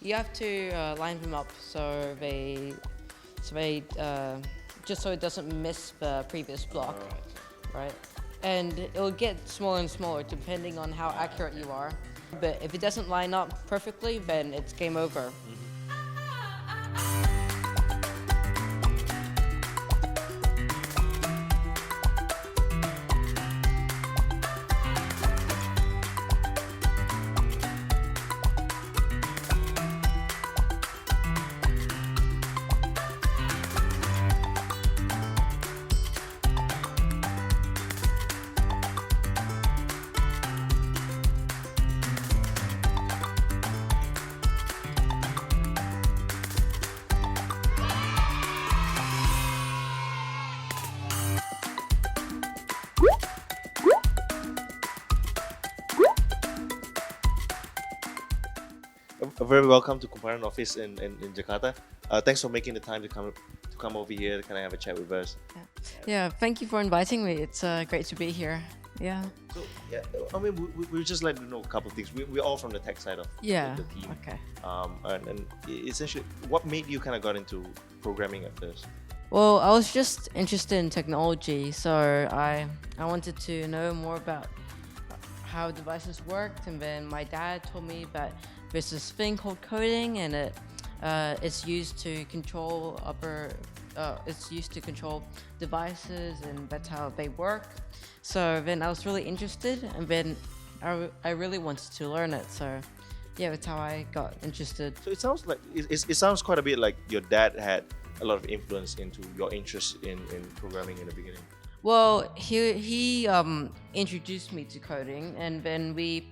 you have to line them up so they just so it doesn't miss the previous block, right? And it'll get smaller and smaller depending on how accurate you are. But if it doesn't line up perfectly, then it's game over. A very welcome to Kumparan office in Jakarta. Thanks for making the time to come over here. Can I have a chat with us? Yeah, thank you for inviting me. It's great to be here. Yeah. So yeah, I mean, we just like to know a couple of things. We're all from the tech side of Yeah. the team. Okay. And essentially, what made you kind of got into programming at first? Well, I was just interested in technology, so I wanted to know more about how devices worked, and then my dad told me that there's this thing called coding, and it's used to control devices, and that's how they work. So then I was really interested, and then I really wanted to learn it. So yeah, that's how I got interested. So it sounds like it sounds quite a bit like your dad had a lot of influence into your interest in programming in the beginning. Well, he introduced me to coding, and then we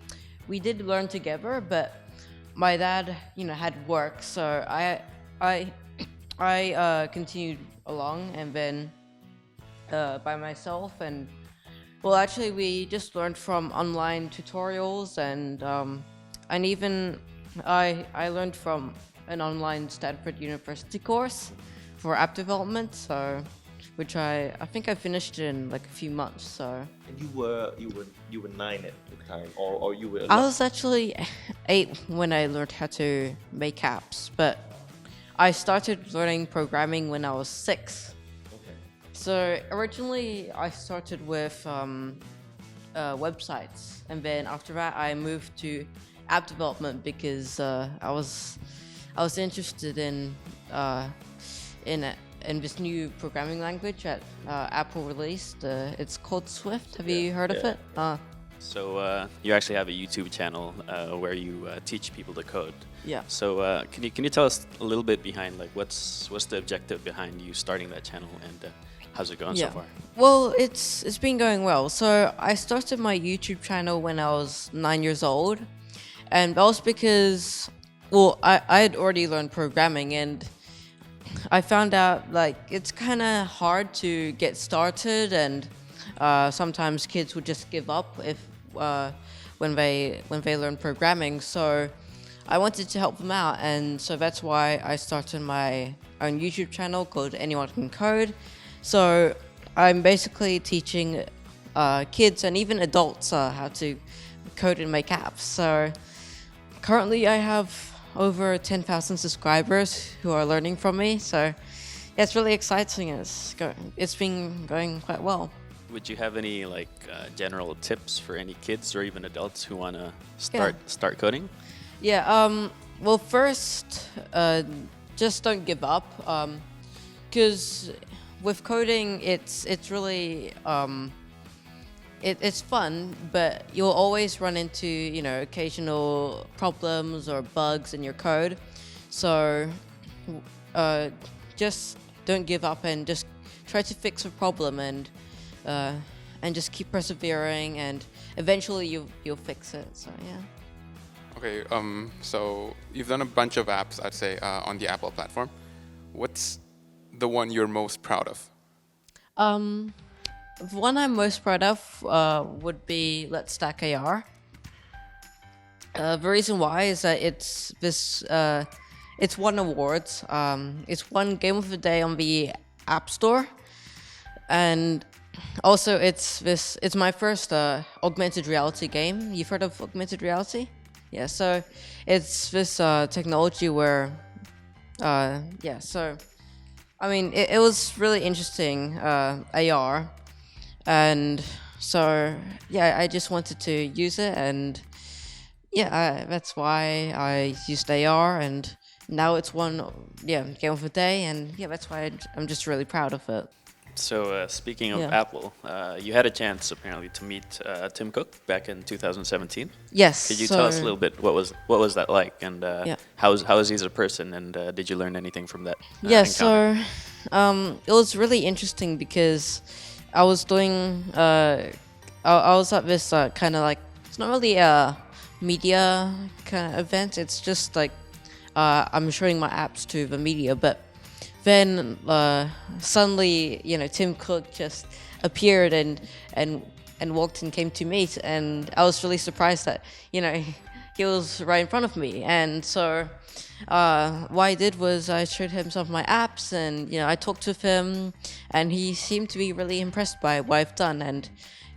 did learn together. But my dad, had work, so I continued along, and then by myself. And well, actually, we just learned from online tutorials, and even I learned from an online Stanford University course for app development. So, which I think I finished in like a few months. So. And you were 9 at the time, or you were. I was actually 8 when I learned how to make apps, but I started learning programming when I was 6. Okay. So originally I started with websites, and then after that I moved to app development because I was interested in this new programming language that Apple released. It's called Swift. Have you heard of it? So you actually have a YouTube channel where you teach people to code. Yeah. So can you tell us a little bit behind, like, what's the objective behind you starting that channel, and how's it going so far? Well, it's been going well. So I started my YouTube channel when I was 9 years old, and that was because, well, I had already learned programming, and I found out like it's kind of hard to get started, and sometimes kids would just give up if when they learn programming. So I wanted to help them out, and so that's why I started my own YouTube channel called Anyone Can Code. So I'm basically teaching kids and even adults how to code and make apps. So currently I have over 10,000 subscribers who are learning from me. So yeah, it's really exciting. It's been going quite well. Would you have any general tips for any kids or even adults who want to start coding? Yeah. Well, first, just don't give up. Because with coding, it's really it's fun, but you'll always run into occasional problems or bugs in your code. So just don't give up, and just try to fix a problem, and just keep persevering, and eventually you'll fix it. So yeah. Okay, so you've done a bunch of apps, I'd say, on the Apple platform. What's the one you're most proud of? The one I'm most proud of would be Let's Stack AR. The reason why is that it's won awards. It's won Game of the Day on the App Store, and also it's my first augmented reality game. You've heard of augmented reality? Yeah, so it's this technology where, yeah, so I mean, it was really interesting, AR, and so yeah, I just wanted to use it, and yeah, that's why I used AR, and now it's one, yeah, game of the day, and yeah, that's why I'm just really proud of it. So speaking of Yeah. Apple, you had a chance apparently to meet Tim Cook back in 2017. Yes. Could you so, tell us a little bit what was that like, and Yeah. how is he as a person, and did you learn anything from that Yeah, encounter? so it was really interesting because I was doing I was at this kind of like, it's not really a media kind of event. It's just like I'm showing my apps to the media, but then suddenly, Tim Cook just appeared and walked and came to meet, and I was really surprised that he was right in front of me. And so what I did was I showed him some of my apps, and I talked with him, and he seemed to be really impressed by what I've done, and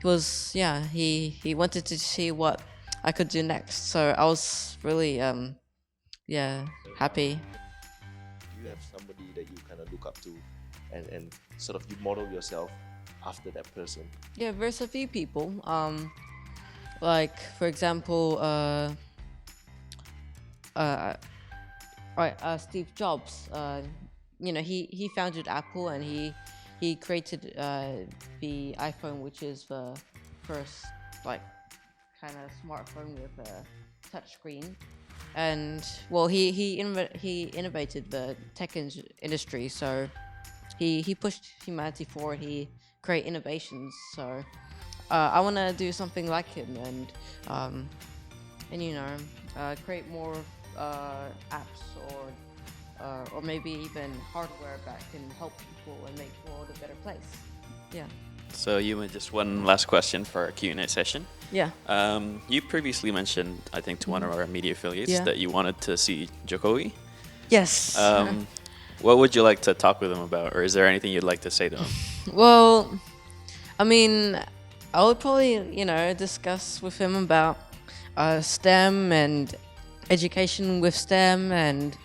he wanted to see what I could do next. So I was really happy. You have somebody that you kind of look up to, and sort of you model yourself after that person. Yeah, there's a few people. Like for example, Steve Jobs. He founded Apple, and he created the iPhone, which is the first like kind of smartphone with a touch screen. And well, he innovated the tech industry, so he pushed humanity forward. He created innovations. So I want to do something like him, and create more apps, or maybe even hardware that can help people and make the world a better place. Yeah. So Yuma, just one last question for our Q&A session. Yeah. You previously mentioned, I think, to one of our media affiliates Yeah. that you wanted to see Jokowi. Yes. What would you like to talk with him about, or is there anything you'd like to say to him? Well, I mean, I would probably, discuss with him about STEM and education with STEM, and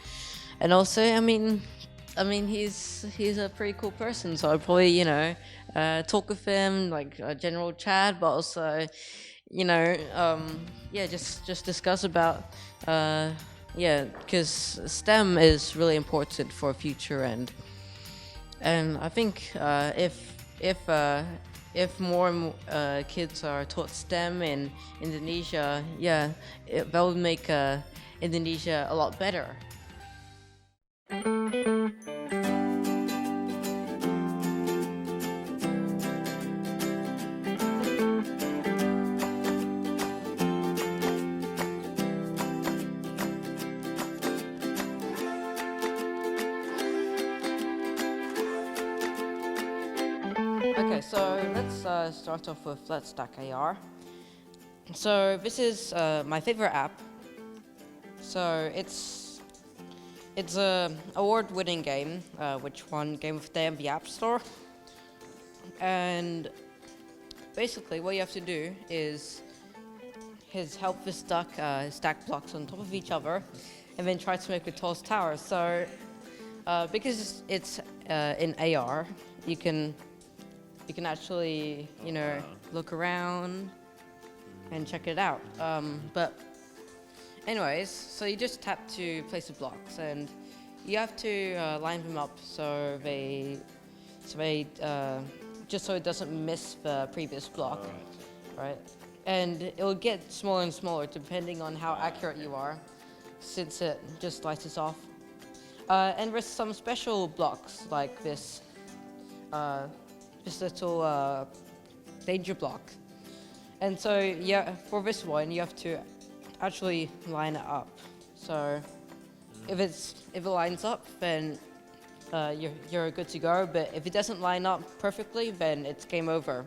also, I mean, he's a pretty cool person, so I'd probably, talk with him like a general chat, but also, just discuss about, because STEM is really important for future, and I think if more and more kids are taught STEM in Indonesia, that would make Indonesia a lot better. Okay, so let's start off with Let's Stack AR. So this is my favorite app. So it's a award-winning game, which won Game of the Day in the App Store. And basically, what you have to do is help this duck stack blocks on top of each other, and then try to make the tallest tower. So because it's in AR, you can actually look around and check it out. But anyways, so you just tap to place the blocks, and you have to line them up so they just so it doesn't miss the previous block, right? And it will get smaller and smaller depending on how accurate you are, since it just slices off. And there's some special blocks like this little danger block. And so for this one you have to actually line it up. So if it lines up, then you're good to go. But if it doesn't line up perfectly, then it's game over.